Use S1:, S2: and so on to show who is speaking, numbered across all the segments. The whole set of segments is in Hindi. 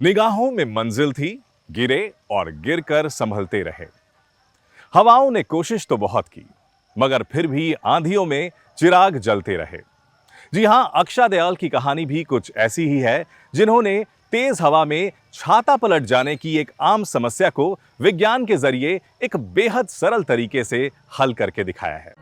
S1: निगाहों में मंजिल थी, गिरे और गिरकर संभलते रहे। हवाओं ने कोशिश तो बहुत की, मगर फिर भी आंधियों में चिराग जलते रहे। जी हां, अक्षा दयाल की कहानी भी कुछ ऐसी ही है, जिन्होंने तेज हवा में छाता पलट जाने की एक आम समस्या को विज्ञान के जरिए एक बेहद सरल तरीके से हल करके दिखाया है।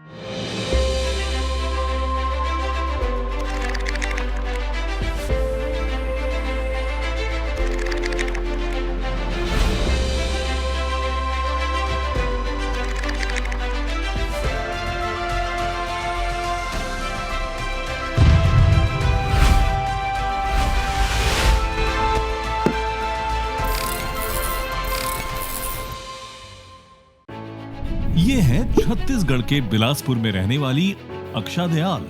S2: ये है छत्तीसगढ़ के बिलासपुर में रहने वाली अक्षा दयाल,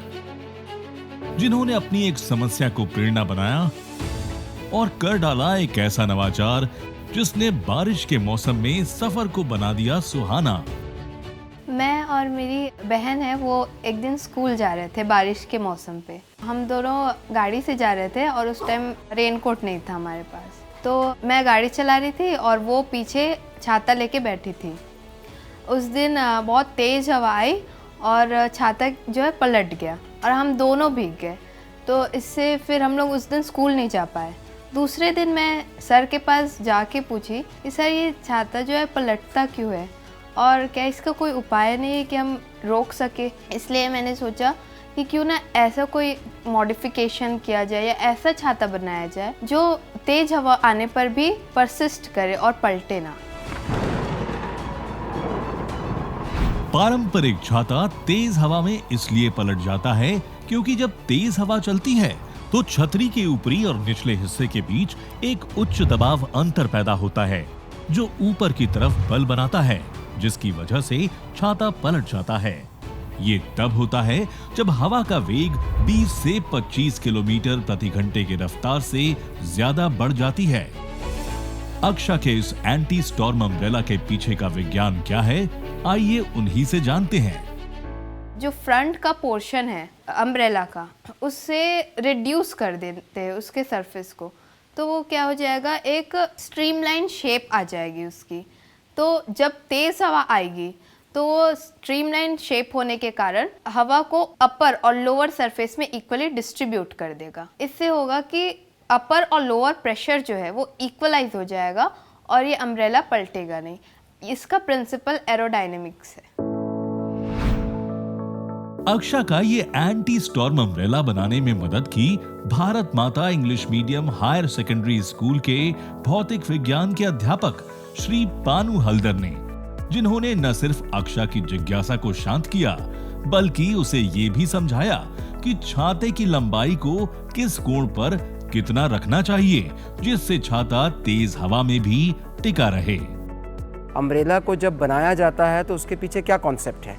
S2: जिन्होंने अपनी एक समस्या को प्रेरणा बनाया और कर डाला एक ऐसा नवाचार जिसने बारिश के मौसम में सफर को बना दिया सुहाना।
S3: मैं और मेरी बहन है, वो एक दिन स्कूल जा रहे थे बारिश के मौसम पे। हम दोनों गाड़ी से जा रहे थे और उस टाइम रेनकोट नहीं था हमारे पास, तो मैं गाड़ी चला रही थी और वो पीछे छाता लेके बैठी थी। उस दिन बहुत तेज़ हवा आई और छाता जो है पलट गया और हम दोनों भीग गए। तो इससे फिर हम लोग उस दिन स्कूल नहीं जा पाए। दूसरे दिन मैं सर के पास जाके पूछी कि सर ये छाता जो है पलटता क्यों है और क्या इसका कोई उपाय नहीं है कि हम रोक सके। इसलिए मैंने सोचा कि क्यों ना ऐसा कोई मॉडिफिकेशन किया जाए या ऐसा छाता बनाया जाए जो तेज़ हवा आने पर भी परसिस्ट करे और पलटे ना।
S2: पारंपरिक छाता तेज हवा में इसलिए पलट जाता है क्योंकि जब तेज हवा चलती है तो छतरी के ऊपरी और निचले हिस्से के बीच एक उच्च दबाव अंतर पैदा होता है, जो ऊपर की तरफ बल बनाता है, जिसकी वजह से छाता पलट जाता है। ये तब होता है जब हवा का वेग 20 से 25 किलोमीटर प्रति घंटे की रफ्तार से ज्यादा बढ़ जाती है। अक्षा के इस एंटी स्टॉर्म अम्ब्रेला के पीछे का विज्ञान क्या है, आइए उन्हीं से जानते हैं।
S3: जो फ्रंट का पोर्शन है अम्ब्रेला का, उससे रिड्यूस कर देते हैं उसके सरफेस को, तो वो क्या हो जाएगा, एक स्ट्रीमलाइन शेप आ जाएगी उसकी। तो जब तेज हवा आएगी तो वो स्ट्रीमलाइन शेप होने के कारण हवा को अपर और लोअर सरफेस में इक्वली डिस्ट्रीब्यूट कर देगा। इससे होगा कि अपर और लोअर प्रेशर जो है वो इक्वलाइज हो जाएगा और ये अम्ब्रेला पलटेगा नहीं। इसका प्रिंसिपल एरोडायनेमिक्स है।
S2: अक्षा का ये एंटी स्टॉर्म अम्ब्रेला बनाने में मदद की Bharat Mata English medium higher secondary school के भौतिक विज्ञान के अध्यापक श्री पानु हल्दर ने, जिन्होंने न सिर्फ अक्षा की जिज्ञासा को शांत किया बल्कि उसे ये भी समझाया कि छाते की लंबाई को किस कोण पर कितना रखना चाहिए जिससे छाता तेज हवा में भी टिका रहे।
S4: अम्ब्रेला को जब बनाया जाता है तो उसके पीछे क्या कॉन्सेप्ट है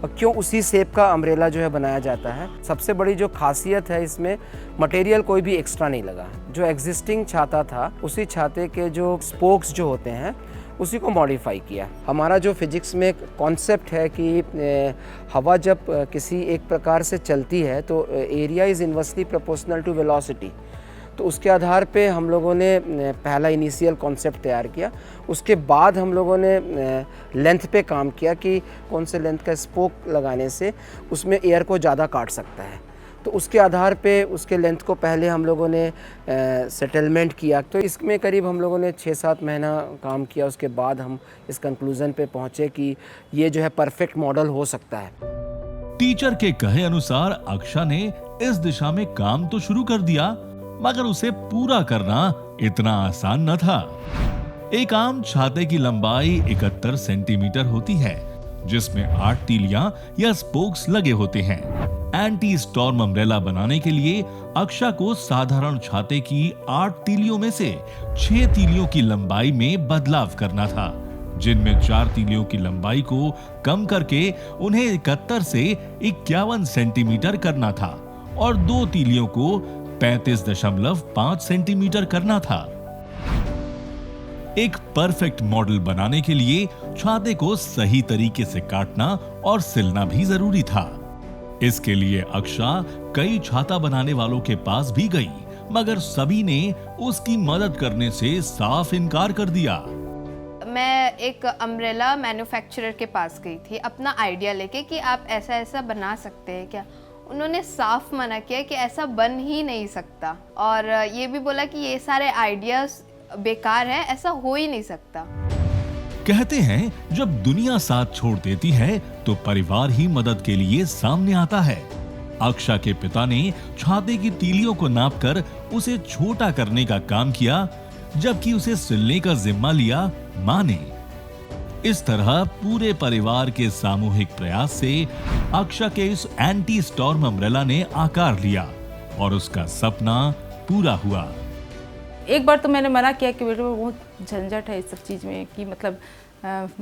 S4: और क्यों उसी शेप का अम्ब्रेला जो है बनाया जाता है। सबसे बड़ी जो खासियत है इसमें, मटेरियल कोई भी एक्स्ट्रा नहीं लगा। जो एग्जिस्टिंग छाता था उसी छाते के जो स्पोक्स जो होते हैं उसी को मॉडिफाई किया। हमारा जो फिजिक्स में कॉन्सेप्ट है कि हवा जब किसी एक प्रकार से चलती है तो area is inversely proportional to velocity. तो उसके आधार पे हम लोगों ने पहला इनिशियल कॉन्सेप्ट तैयार किया। उसके बाद हम लोगों ने लेंथ पे काम किया कि कौन से लेंथ का स्पोक लगाने से उसमें एयर को ज़्यादा काट सकता है। तो उसके आधार पे उसके लेंथ को पहले हम लोगों ने सेटलमेंट किया। तो इसमें करीब हम लोगों ने 6-7 महीना काम किया। उसके बाद हम इस कंक्लूजन पे पहुँचे कि ये जो है परफेक्ट मॉडल हो सकता है।
S2: टीचर के कहे अनुसार अक्षा ने इस दिशा में काम तो शुरू कर दिया, मगर उसे पूरा करना इतना आसान न था। एक आम छाते की लंबाई 71 सेंटीमीटर होती है, जिसमें 8 तीलियां या स्पोक्स लगे होते हैं। एंटी स्टॉर्म अम्ब्रेला बनाने के लिए अक्षा को साधारण छाते की 8 तीलियों में से 6 तीलियों की लंबाई में बदलाव करना था, जिनमें 4 तीलियों की लंबाई को कम करके उन्हें 71 से 51 सेंटीमीटर करना था और 2 तीलियों को 35.5 सेंटीमीटर करना था। एक परफेक्ट मॉडल बनाने के लिए छाते को सही तरीके से काटना और सिलना भी जरूरी था। इसके लिए अक्षा कई छाता बनाने वालों के पास भी गई, मगर सभी ने उसकी मदद करने से साफ इनकार कर दिया।
S3: मैं एक अम्ब्रेला मैन्युफैक्चरर के पास गई थी अपना आइडिया लेके कि आप ऐसा ऐसा बना सकते हैं क्या। उन्होंने साफ मना किया कि ऐसा बन ही नहीं सकता, और ये भी बोला कि ये सारे आइडियाज बेकार है, ऐसा हो ही नहीं सकता।
S2: कहते हैं जब दुनिया साथ छोड़ देती है तो परिवार ही मदद के लिए सामने आता है। अक्षा के पिता ने छाते की तीलियों को नापकर उसे छोटा करने का काम किया, जबकि उसे सिलने का जिम्मा लिया मां ने। इस तरह पूरे परिवार के सामूहिक प्रयास से अक्षा के इस एंटी स्टॉर्म अम्ब्रेला ने आकार लिया और उसका सपना पूरा हुआ।
S5: एक बार तो मैंने मना किया कि बेटे बहुत झंझट है इस सब चीज़ में, कि मतलब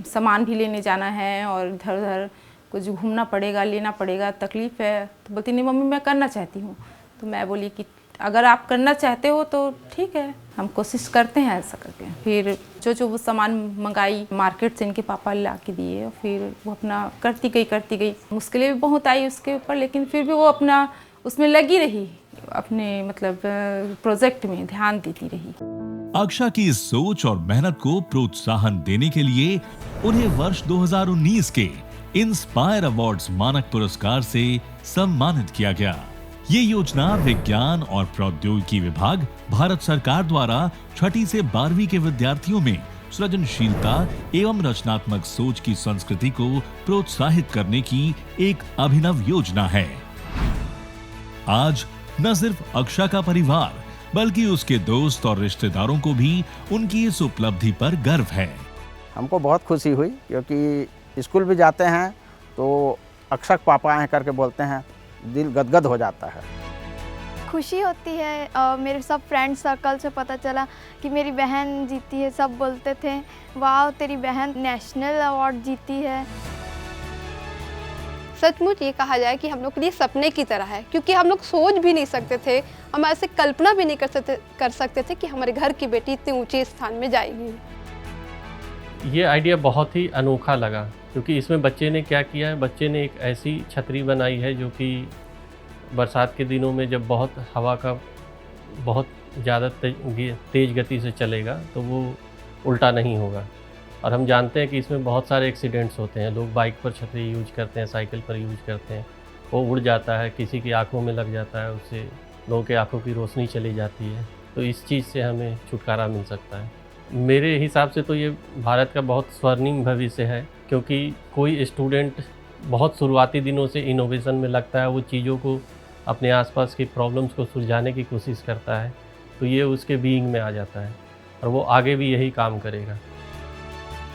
S5: सामान भी लेने जाना है और इधर उधर कुछ घूमना पड़ेगा, लेना पड़ेगा, तकलीफ़ है। तो बोलती नहीं मम्मी मैं करना चाहती हूँ। तो मैं बोली कि अगर आप करना चाहते हो तो ठीक है, हम कोशिश करते हैं ऐसा करके। फिर जो वो सामान मंगाई मार्केट से, इनके पापा ला के दिए, फिर वो अपना करती गई। मुश्किलें भी बहुत आई उसके ऊपर, लेकिन फिर भी वो अपना उसमें लगी रही, अपने मतलब प्रोजेक्ट में ध्यान देती रही।
S2: अक्षा की इस सोच और मेहनत को प्रोत्साहन देने के लिए उन्हें वर्ष 2019 के इंस्पायर अवार्ड्स मानक पुरस्कार से सम्मानित किया गया। ये योजना विज्ञान और प्रौद्योगिकी विभाग, भारत सरकार द्वारा 6ठी से 12वीं के विद्यार्थियों में सृजनशीलता एवं रचनात्मक सोच की संस्कृति को प्रोत्साहित करने की एक अभिनव योजना है। आज न सिर्फ अक्षा का परिवार बल्कि उसके दोस्त और रिश्तेदारों को भी उनकी इस उपलब्धि पर गर्व है।
S6: हमको बहुत खुशी हुई, क्योंकि स्कूल भी जाते हैं तो अक्षर पापा आए करके बोलते हैं, दिल गदगद हो जाता है।
S7: खुशी होती है। मेरे सब फ्रेंड सर्कल से पता चला कि मेरी बहन जीती है। सब बोलते थे वाह तेरी बहन नेशनल अवार्ड जीती है।
S8: सचमुच ये कहा जाए कि हम लोग के लिए सपने की तरह है, क्योंकि हम लोग सोच भी नहीं सकते थे, हम ऐसे कल्पना भी नहीं कर सकते थे कि हमारे घर की बेटी इतने ऊंचे स्थान में जाएगी।
S9: ये आइडिया बहुत ही अनोखा लगा, क्योंकि इसमें बच्चे ने क्या किया है, बच्चे ने एक ऐसी छतरी बनाई है जो कि बरसात के दिनों में जब बहुत हवा का बहुत ज़्यादा तेज़ गति से चलेगा तो वो उल्टा नहीं होगा। और हम जानते हैं कि इसमें बहुत सारे एक्सीडेंट्स होते हैं, लोग बाइक पर छतरी यूज करते हैं, साइकिल पर यूज करते हैं, वो उड़ जाता है, किसी की आंखों में लग जाता है, उससे लोगों के आंखों की रोशनी चली जाती है। तो इस चीज़ से हमें छुटकारा मिल सकता है। मेरे हिसाब से तो ये भारत का बहुत स्वर्णिम भविष्य है, क्योंकि कोई स्टूडेंट बहुत शुरुआती दिनों से इनोवेशन में लगता है, वो चीज़ों को अपने आसपास की प्रॉब्लम्स को सुलझाने की कोशिश करता है, तो ये उसके बीइंग में आ जाता है और वो आगे भी यही काम करेगा।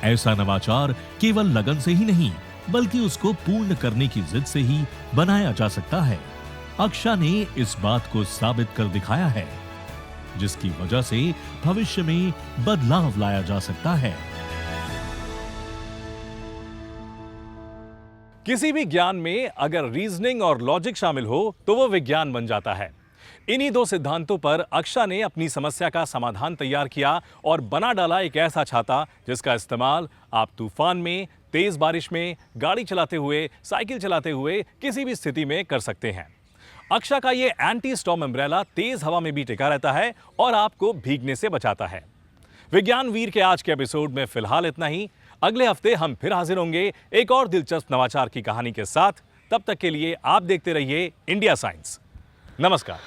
S2: ऐसा नवाचार केवल लगन से ही नहीं बल्कि उसको पूर्ण करने की जिद से ही बनाया जा सकता है। अक्षा ने इस बात को साबित कर दिखाया है, जिसकी वजह से भविष्य में बदलाव लाया जा सकता है।
S1: किसी भी ज्ञान में अगर रीजनिंग और लॉजिक शामिल हो तो वो विज्ञान बन जाता है। इन्हीं दो सिद्धांतों पर अक्षा ने अपनी समस्या का समाधान तैयार किया और बना डाला एक ऐसा छाता जिसका इस्तेमाल आप तूफान में, तेज बारिश में, गाड़ी चलाते हुए, साइकिल चलाते हुए किसी भी स्थिति में कर सकते हैं। अक्षा का ये एंटी स्टॉर्म अम्ब्रेला तेज हवा में भी टिका रहता है और आपको भीगने से बचाता है। विज्ञान वीर के आज के एपिसोड में फिलहाल इतना ही। अगले हफ्ते हम फिर हाजिर होंगे एक और दिलचस्प नवाचार की कहानी के साथ। तब तक के लिए आप देखते रहिए इंडिया साइंस। नमस्कार।